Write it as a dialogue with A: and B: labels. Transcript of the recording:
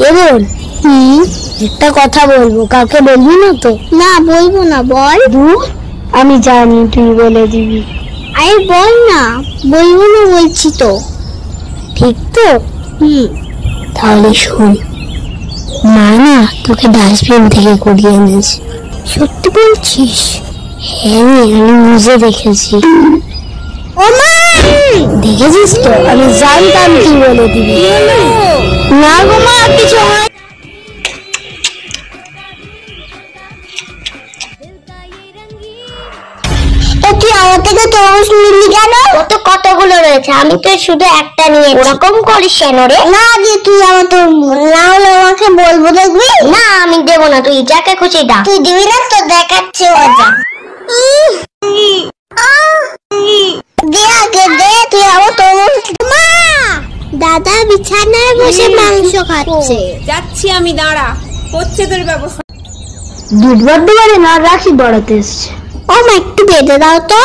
A: এবার একটা কথা বলবো, কাউকে বলবি না তো?
B: না বলবো না, বল।
A: আমি জানি তুই বলে দিবি।
B: আরে বল না। বলবো না বলছি তো।
A: ঠিক তো? তাহলে শোন, মা না তোকে ডাস্টবিন থেকে কুড়িয়ে এনেছে।
B: সত্যি বলছিস?
A: হ্যাঁ, আমি নিজে দেখেছি।
B: ও মা,
A: দেখেছিস তো? আমি জানতাম তুই বলে দিবি।
B: না গো মা, কিছু হয়। তুই আমার থেকে তরমুজ নিলি কেন?
A: কত কতগুলো রয়েছে, আমি তো শুধু একটা নিয়ে। ওরকম করিস কেন রে?
B: না যে তুই আমার তরমুজ না হলে আমাকে বলবো, দেখবি?
A: না, আমি দেবো না, তুই যাকে খুশি ডাক।
B: তুই দিবি না তো? দেখাচ্ছে মজা। দে আগে দে, তুই আমার তরমুজ। মা, দাদা বিছানায় বসে মাংস খাচ্ছে।
C: যাচ্ছি আমি, দাঁড়া, হচ্ছে তোর ব্যবস্থা।
A: দুধ বড্ড বাড়ে না, রাখি বড়াতে এসছে।
B: ও মা, একটু বেঁধে দাও তো।